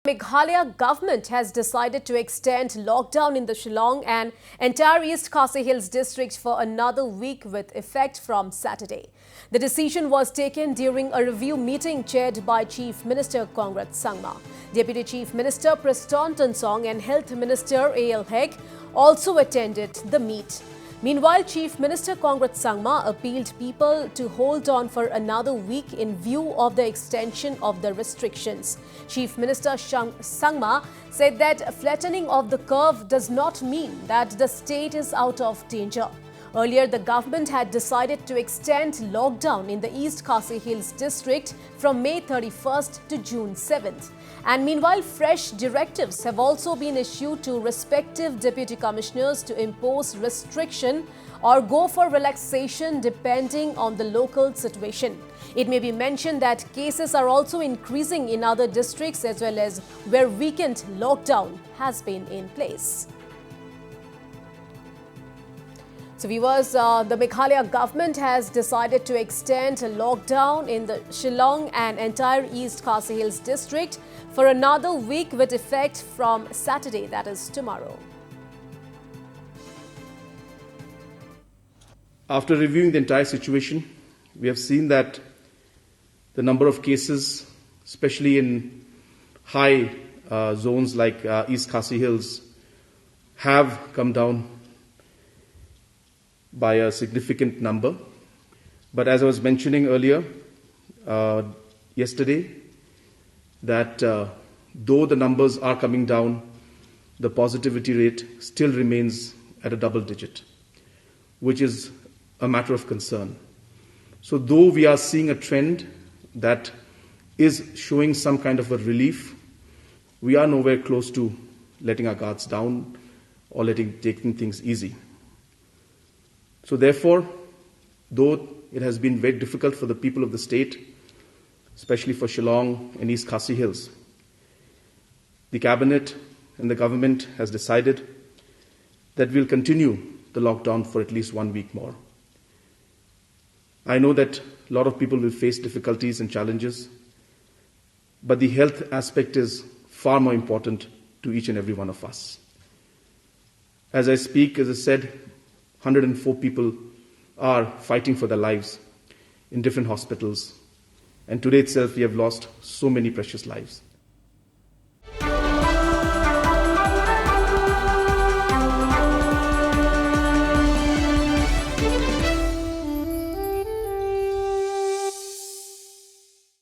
Meghalaya government has decided to extend lockdown in the Shillong and entire East Khasi Hills district for another week with effect from Saturday. The decision was taken during a review meeting chaired by Chief Minister Kongrat Sangma. Deputy Chief Minister Preston Tonsong and Health Minister A.L. Heg also attended the meet. Meanwhile, Chief Minister Kongrat Sangma appealed people to hold on for another week in view of the extension of the restrictions. Chief Minister Sangma said that flattening of the curve does not mean that the state is out of danger. Earlier, the government had decided to extend lockdown in the East Khasi Hills district from May 31st to June 7th. And meanwhile, fresh directives have also been issued to respective deputy commissioners to impose restriction or go for relaxation depending on the local situation. It may be mentioned that cases are also increasing in other districts as well as where weekend lockdown has been in place. So viewers, the Meghalaya government has decided to extend a lockdown in the Shillong and entire East Khasi Hills district for another week with effect from Saturday, that is tomorrow. After reviewing the entire situation, we have seen that the number of cases, especially in high zones like East Khasi Hills, have come down by a significant number. But as I was mentioning earlier, yesterday, that though the numbers are coming down, the positivity rate still remains at a double digit, which is a matter of concern. So though we are seeing a trend that is showing some kind of a relief, we are nowhere close to letting our guards down or taking things easy. So therefore, though it has been very difficult for the people of the state, especially for Shillong and East Khasi Hills, the cabinet and the government has decided that we'll continue the lockdown for at least 1 week more. I know that a lot of people will face difficulties and challenges, but the health aspect is far more important to each and every one of us. As I speak, as I said, 104 people are fighting for their lives in different hospitals. And today itself, we have lost so many precious lives.